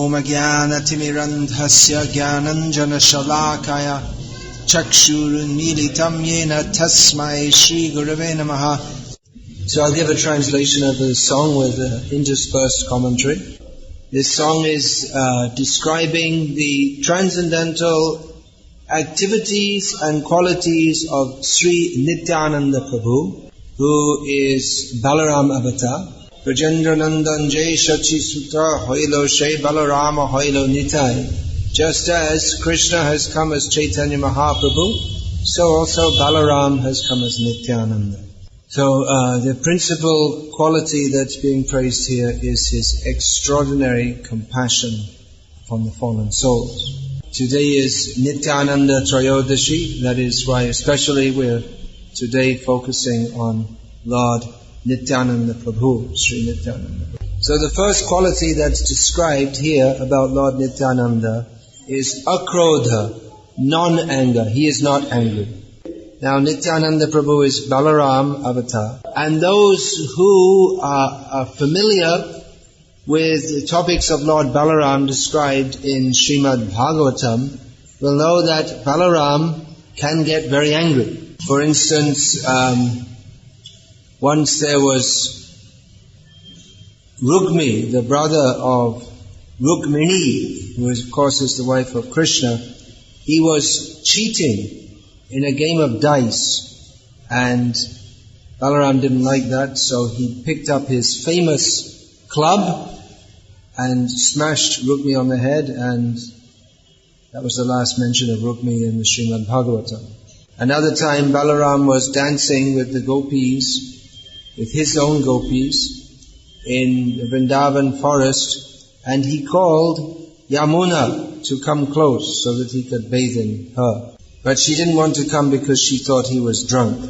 Omagyanatimirandhasya Gyananjana Shalakaya Chakshurunmilitam Yena Tasmai Shri Gurave Namaha. So I'll give a translation of the song with interspersed commentary. This song is describing the transcendental activities and qualities of Sri Nityananda Prabhu, who is Balaram Avatar. Brajendra Nandan Jai Shachi Sutta Hoilo Shai Balarama Hoilo Nitai. Just as Krishna has come as Chaitanya Mahaprabhu, so also Balaram has come as Nityananda. So the principal quality that's being praised here is his extraordinary compassion upon the fallen souls. Today is Nityananda Trayodashi, that is why especially we're today focusing on Lord Nityananda Prabhu, Sri Nityananda Prabhu. So the first quality that's described here about Lord Nityananda is akrodha, non-anger. He is not angry. Now Nityananda Prabhu is Balaram Avatar. And those who are familiar with the topics of Lord Balaram described in Srimad Bhagavatam will know that Balaram can get very angry. For instance, once there was Rukmi, the brother of Rukmini, who of course is the wife of Krishna. He was cheating in a game of dice, and Balaram didn't like that, so he picked up his famous club and smashed Rukmi on the head, and that was the last mention of Rukmi in the Srimad Bhagavatam. Another time Balaram was dancing with the gopis, with his own gopis, in the Vrindavan forest, and he called Yamuna to come close so that he could bathe in her. But she didn't want to come because she thought he was drunk.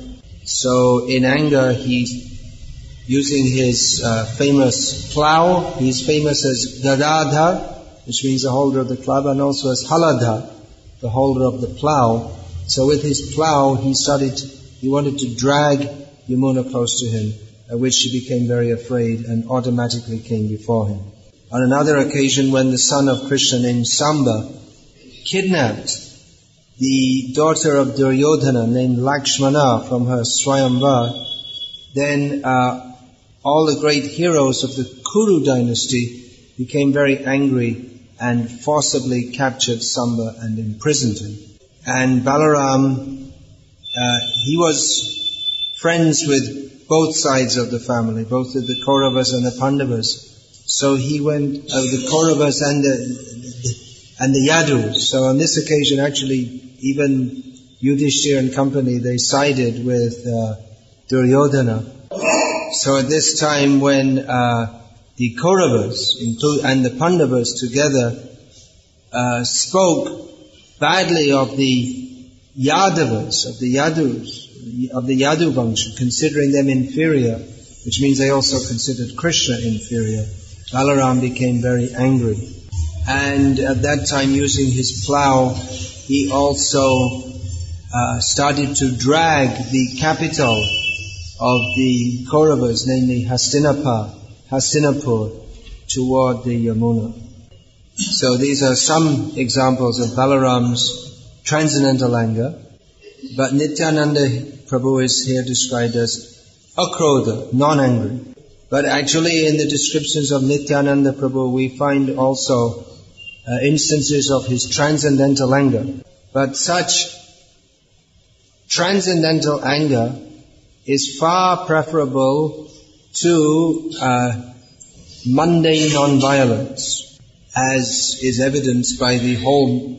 So in anger, using his famous plough, he's famous as Gadadhar, which means the holder of the club, and also as Haladhar, the holder of the plough. So with his plough, he wanted to drag Yamuna close to him, at which she became very afraid and automatically came before him. On another occasion, when the son of Krishna named Samba kidnapped the daughter of Duryodhana named Lakshmana from her Swayamvar, then all the great heroes of the Kuru dynasty became very angry and forcibly captured Samba and imprisoned him. And Balaram, he was friends with both sides of the family, both with the Kauravas and the Pandavas. So he went, the Kauravas and the Yadus. So on this occasion, actually, even Yudhishthira and company, they sided with Duryodhana. So at this time when the Kauravas and the Pandavas together spoke badly of the Yadavas, of the Yadu Vangsha, considering them inferior, which means they also considered Krishna inferior, Balaram became very angry. And at that time, using his plough, he also started to drag the capital of the Kauravas, namely Hastinapur, toward the Yamuna. So these are some examples of Balaram's transcendental anger. But Nityananda Prabhu is here described as akrodha, non-angry. But actually in the descriptions of Nityananda Prabhu we find also instances of his transcendental anger. But such transcendental anger is far preferable to mundane non-violence, as is evidenced by the whole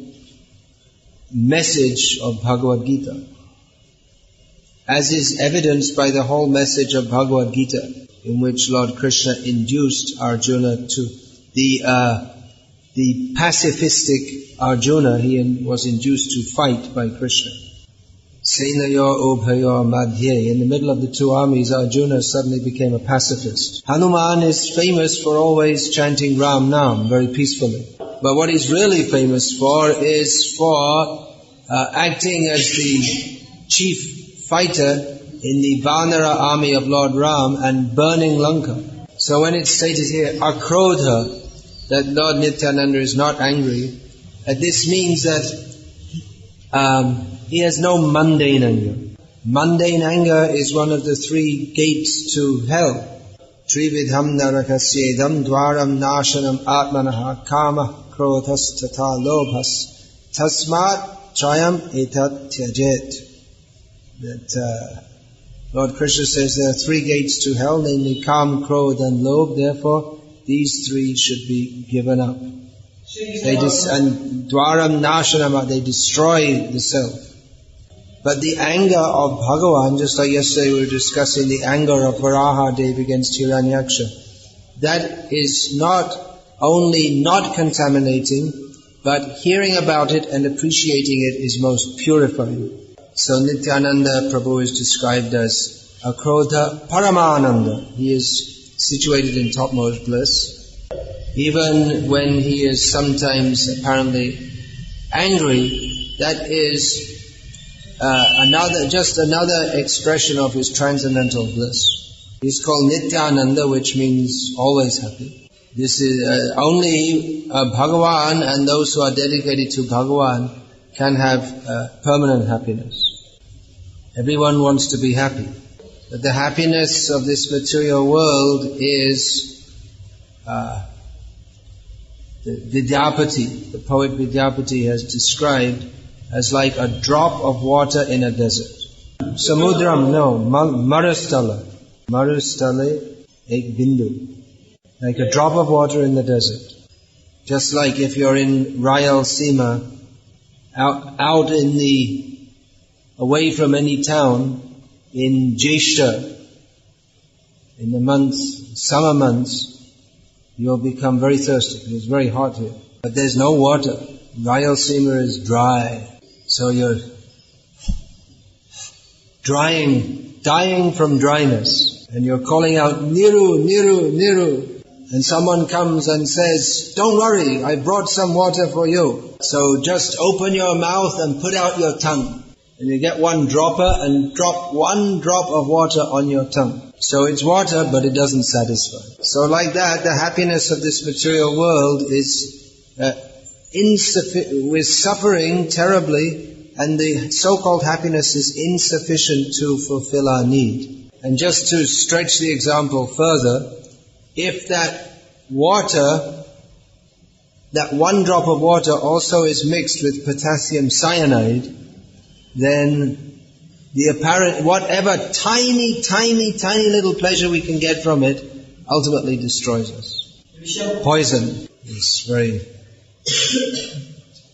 message of Bhagavad Gita. As is evidenced by the whole message of Bhagavad Gita, in which Lord Krishna induced Arjuna to the pacifistic Arjuna, he was induced to fight by Krishna. Senayo Ubhayo Madhye, in the middle of the two armies, Arjuna suddenly became a pacifist. Hanuman is famous for always chanting Ram Nam very peacefully. But what he's really famous for is for acting as the chief fighter in the Vanara army of Lord Ram and burning Lanka. So when it's stated here, akrodha, that Lord Nityananda is not angry, this means that he has no mundane anger. Mundane anger is one of the 3 gates to hell. Trividham narakasyedam dwaram nashanam atmanaha kama krodhas tata lobhas tasmat trayam etat tyajet. That Lord Krishna says there are 3 gates to hell, namely Kam, Krodh and Lobh. Therefore, these 3 should be given up. And Dwaram Nashanama, they destroy the self. But the anger of Bhagavan, just like yesterday we were discussing the anger of Varaha Dev against Hiranyaksha, that is not only not contaminating, but hearing about it and appreciating it is most purifying. So Nityananda Prabhu is described as Akrodha Paramananda. He is situated in topmost bliss. Even when he is sometimes apparently angry, that is another expression of his transcendental bliss. He's called Nityananda, which means always happy. This is only Bhagavan and those who are dedicated to Bhagavan can have permanent happiness. Everyone wants to be happy. But the happiness of this material world is the Vidyapati. The poet Vidyapati has described as like a drop of water in a desert. Samudram, no, Marustala. Marustale ek bindu. Like a drop of water in the desert. Just like if you're in Rayalaseema, out in the away from any town, in Jeshta, in the summer months, you'll become very thirsty. It's very hot here. But there's no water. Rayalaseema is dry. So you're dying from dryness. And you're calling out, Niru, Niru, Niru. And someone comes and says, don't worry, I brought some water for you. So just open your mouth and put out your tongue. And you get one dropper and drop one drop of water on your tongue. So it's water, but it doesn't satisfy. So like that, the happiness of this material world is we're suffering terribly, and the so-called happiness is insufficient to fulfill our need. And just to stretch the example further, if that water, that one drop of water also is mixed with potassium cyanide, then the apparent, whatever tiny little pleasure we can get from it, ultimately destroys us. Poison is very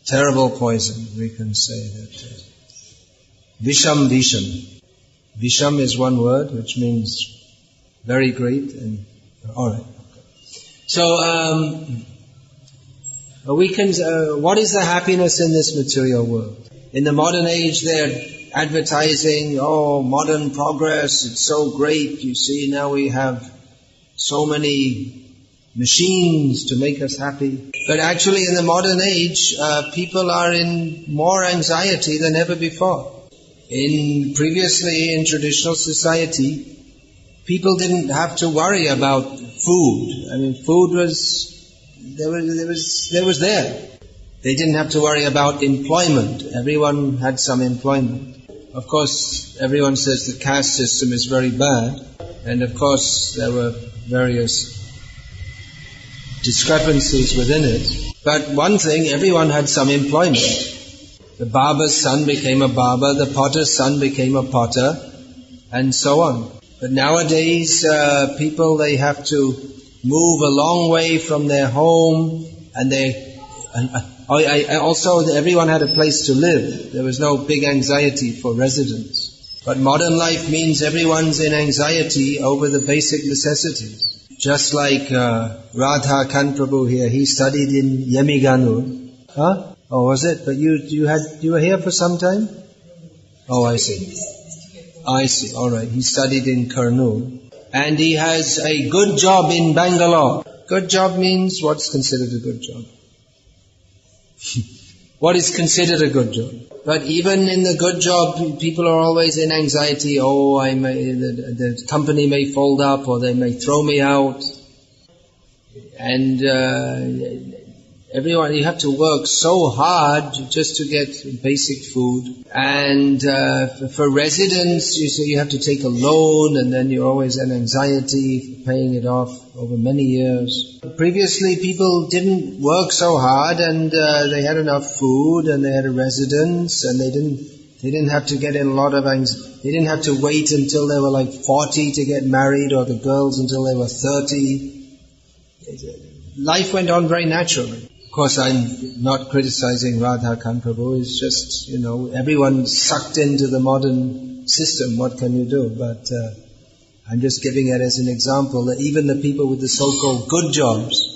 terrible poison, we can say that. Visham. Visham is one word which means very great. And alright. So we can. What is the happiness in this material world? In the modern age, they're advertising, modern progress, it's so great. You see, now we have so many machines to make us happy. But actually, in the modern age, people are in more anxiety than ever before. Previously, in traditional society, people didn't have to worry about food. I mean, food was there. They didn't have to worry about employment. Everyone had some employment. Of course, everyone says the caste system is very bad, and of course there were various discrepancies within it. But one thing, everyone had some employment. The barber's son became a barber, the potter's son became a potter, and so on. But nowadays, people, they have to move a long way from their home, and also everyone had a place to live. There was no big anxiety for residence. But modern life means everyone's in anxiety over the basic necessities. Just like Radha Kant Prabhu here, he studied in Yemmiganur. Huh? Oh, was it? But you were here for some time? Oh, I see. All right. He studied in Kurnool. And he has a good job in Bangalore. Good job means what's considered a good job? What is considered a good job? But even in the good job, people are always in anxiety. The company may fold up, or they may throw me out. And everyone, you have to work so hard just to get basic food. And for residents, you have to take a loan, and then you're always in anxiety for paying it off over many years. Previously, people didn't work so hard, and they had enough food, and they had a residence, and they didn't have to get in a lot of anxiety. They didn't have to wait until they were like 40 to get married, or the girls until they were 30. Life went on very naturally. Of course, I'm not criticizing Radha Kant Prabhu. It's just, everyone sucked into the modern system. What can you do? But I'm just giving it as an example that even the people with the so-called good jobs,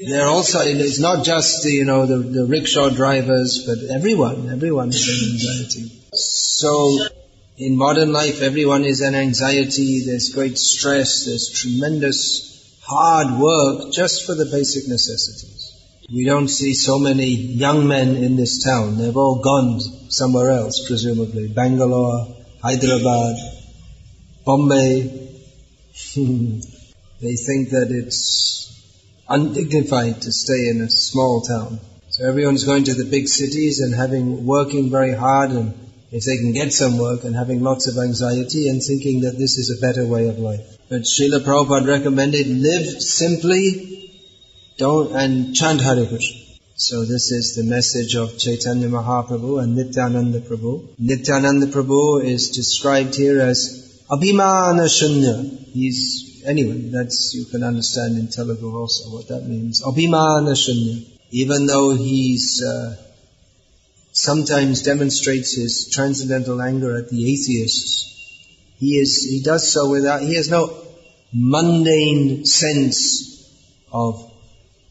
they're also, it's not just the rickshaw drivers, but everyone is in anxiety. So, in modern life, everyone is in anxiety, there's great stress, there's tremendous hard work just for the basic necessities. We don't see so many young men in this town. They've all gone somewhere else, presumably. Bangalore, Hyderabad, Bombay. They think that it's undignified to stay in a small town. So everyone's going to the big cities and working very hard, and if they can get some work, and having lots of anxiety and thinking that this is a better way of life. But Srila Prabhupada recommended, live simply, and chant Hare Krishna. So this is the message of Chaitanya Mahaprabhu and Nityananda Prabhu. Nityananda Prabhu is described here as Abhimana Shunya. You can understand in Telugu also what that means. Abhimana Shunya. Even though he's sometimes demonstrates his transcendental anger at the atheists, he does so he has no mundane sense of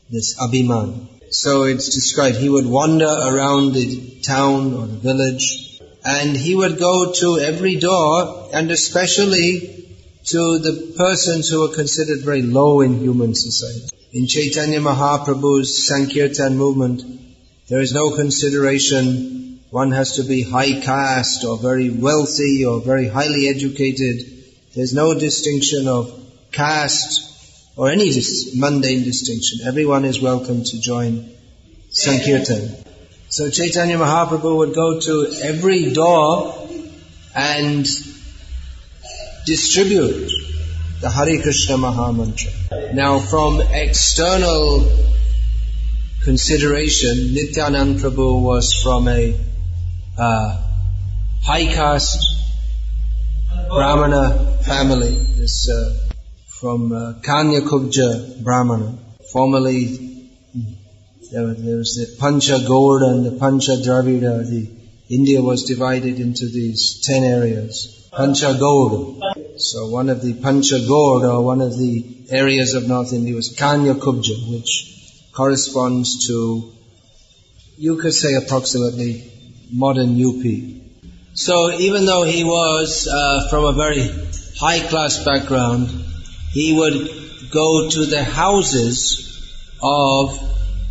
this abhiman. So it's described, he would wander around the town or the village, and he would go to every door, and especially to the persons who are considered very low in human society. In Chaitanya Mahaprabhu's Sankirtan movement, there is no consideration one has to be high caste or very wealthy or very highly educated. There's no distinction of caste or any mundane distinction. Everyone is welcome to join Sankirtan. So Chaitanya Mahaprabhu would go to every door and distribute the Hare Krishna Maha Mantra. Now, from external consideration, Nityananda Prabhu was from a high caste Brahmana family, from Kanya Kubja Brahmana. Formerly, there was the Pancha Gaur and the Pancha Dravida. India was divided into these 10 areas. Pancha Gaur. So one of the Pancha Gaur, or one of the areas of North India, was Kanya Kubja, which corresponds to, you could say, approximately modern UP. So even though he was from a very high-class background, he would go to the houses of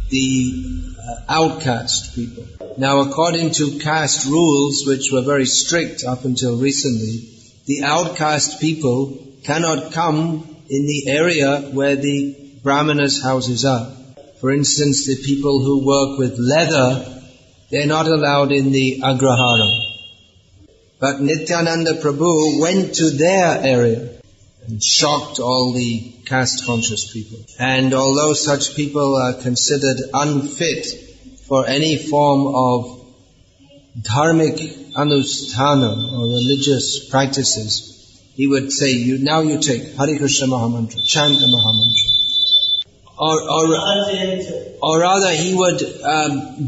the outcast people. Now, according to caste rules, which were very strict up until recently, the outcast people cannot come in the area where the Brahmanas' houses are. For instance, the people who work with leather, they're not allowed in the Agraharam. But Nityananda Prabhu went to their area and shocked all the caste-conscious people. And although such people are considered unfit for any form of dharmic anusthana or religious practices, he would say, now you take Hare Krishna Mahamantra, chant the Mahamantra. Or rather, he would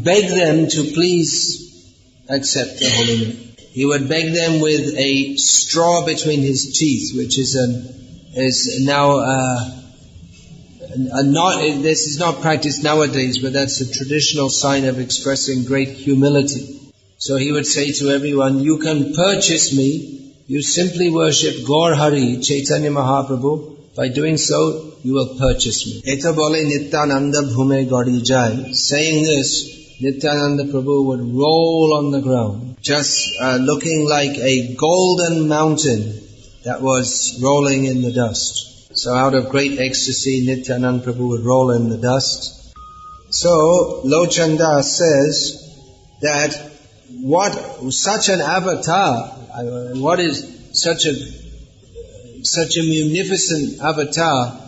beg them to please accept the holy name. He would beg them with a straw between his teeth, which is now this is not practiced nowadays, but that's a traditional sign of expressing great humility. So he would say to everyone, you can purchase me, you simply worship Gaur Hari, Chaitanya Mahaprabhu, by doing so, you will purchase me. Eta bole Nityananda bhume gadi jai. Saying this, Nityananda Prabhu would roll on the ground, just looking like a golden mountain that was rolling in the dust. So out of great ecstasy, Nityananda Prabhu would roll in the dust. So Lochanda says that such an avatar, what is such a munificent avatar,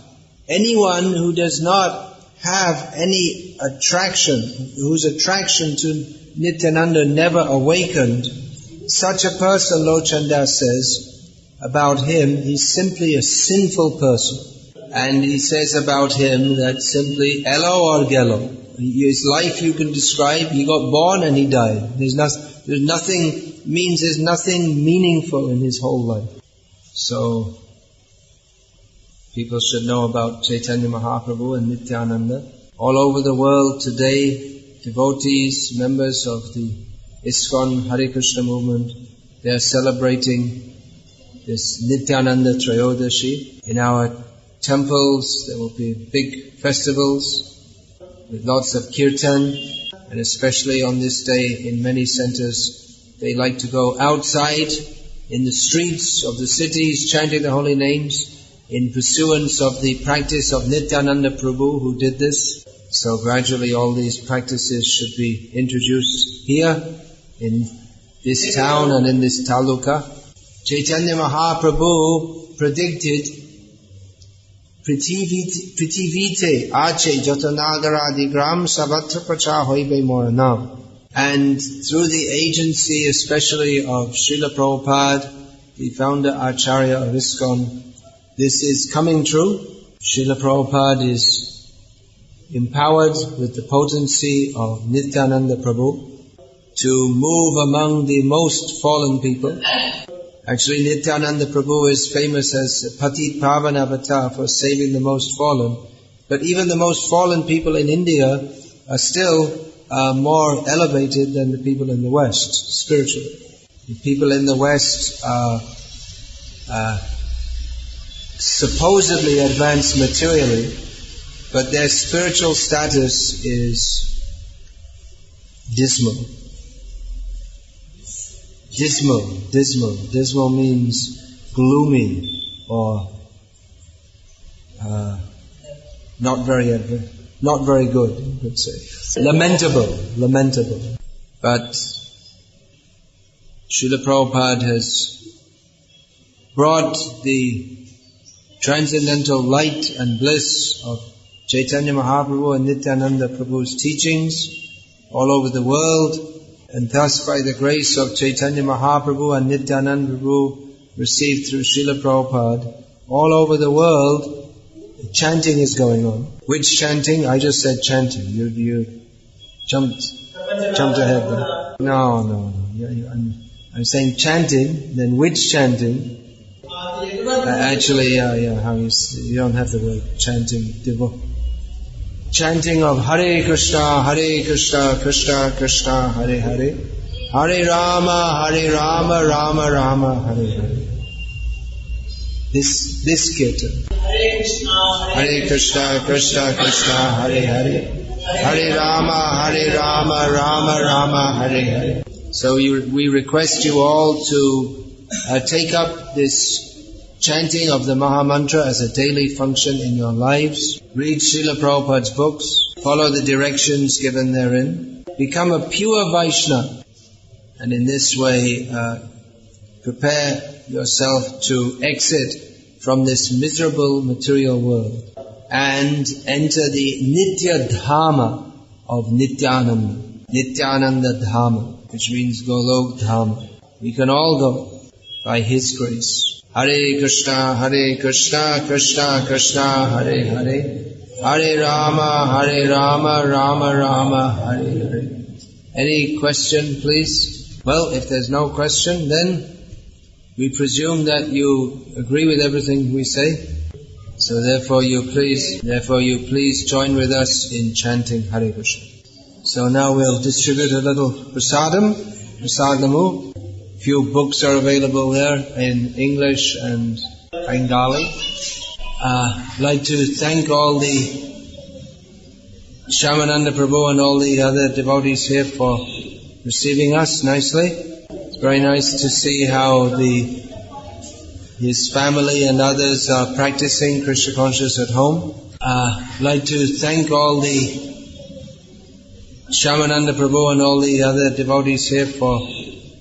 anyone who does not have any attraction, whose attraction to Nityananda never awakened, such a person, Lochanda says, about him, he's simply a sinful person. And he says about him that simply Elo or Gelo. His life you can describe, he got born and he died. There's nothing meaningful in his whole life. So, people should know about Chaitanya Mahaprabhu and Nityananda. All over the world today, devotees, members of the ISKCON Hare Krishna movement, they are celebrating this Nityananda Trayodashi. In our temples, there will be big festivals with lots of kirtan, and especially on this day in many centers, they like to go outside in the streets of the cities chanting the holy names in pursuance of the practice of Nityananda Prabhu who did this. So gradually all these practices should be introduced here in this town and in this taluka. Chaitanya Mahaprabhu predicted Prithivite Ache Jatanagara Savatra Pracha Hoibe Moranam. And through the agency especially of Srila Prabhupada, the founder Acharya of ISKCON, this is coming true. Srila Prabhupada is empowered with the potency of Nityananda Prabhu to move among the most fallen people. Actually, Nityananda Prabhu is famous as Patit Pavan Avatar for saving the most fallen. But even the most fallen people in India are still more elevated than the people in the West, spiritually. The people in the West are supposedly advanced materially, but their spiritual status is dismal. Dismal means gloomy or not very good, you could say. Lamentable. But Srila Prabhupada has brought the transcendental light and bliss of Chaitanya Mahaprabhu and Nityananda Prabhu's teachings all over the world. And thus, by the grace of Chaitanya Mahaprabhu and Nityananda Prabhu received through Srila Prabhupada, all over the world, chanting is going on. Which chanting? I just said chanting. You jumped ahead there. No. I'm saying chanting, then which chanting? Actually, how you don't have the word chanting. Chanting of Hare Krishna, Krishna Krishna, Hare Hare, Hare Rama, Rama Rama, Hare Hare. This kirtan. Hare Krishna, Krishna Krishna, Hare Hare, Hare Rama, Rama Rama, Hare Hare. So we request you all to take up this chanting of the Maha Mantra as a daily function in your lives. Read Srila Prabhupada's books. Follow the directions given therein. Become a pure Vaishnava. And in this way, prepare yourself to exit from this miserable material world and enter the Nitya Dhamma of Nityananda. Nityananda Dhamma, which means Golok Dhamma. We can all go by His grace. Hare Krishna, Krishna Krishna, Hare Hare, Hare Rama, Rama Rama, Hare Hare. Any question, please? Well, if there's no question, then we presume that you agree with everything we say. So therefore you please join with us in chanting Hare Krishna. So now we'll distribute a little prasadamu. Few books are available there in English and Bengali. I'd like to thank all the Shyamananda Prabhu and all the other devotees here for receiving us nicely. It's very nice to see how the his family and others are practicing Krishna consciousness at home. I'd like to thank all the Shyamananda Prabhu and all the other devotees here for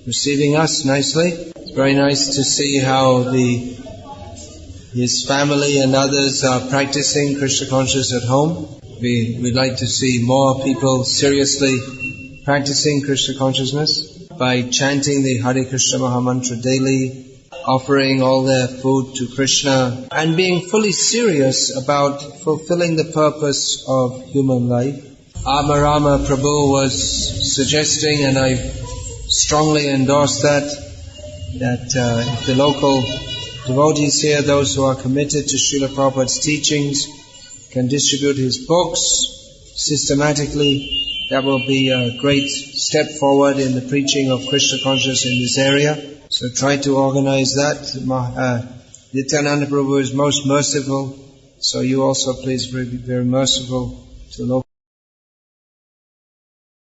receiving us nicely. It's very nice to see how his family and others are practicing Krishna consciousness at home. We'd like to see more people seriously practicing Krishna consciousness by chanting the Hare Krishna Maha Mantra daily, offering all their food to Krishna, and being fully serious about fulfilling the purpose of human life. Amarama Prabhu was suggesting, and I strongly endorse that if the local devotees here, those who are committed to Srila Prabhupada's teachings, can distribute his books systematically, that will be a great step forward in the preaching of Krishna consciousness in this area. So try to organize that. Nityananda Prabhu is most merciful, so you also please be very merciful to local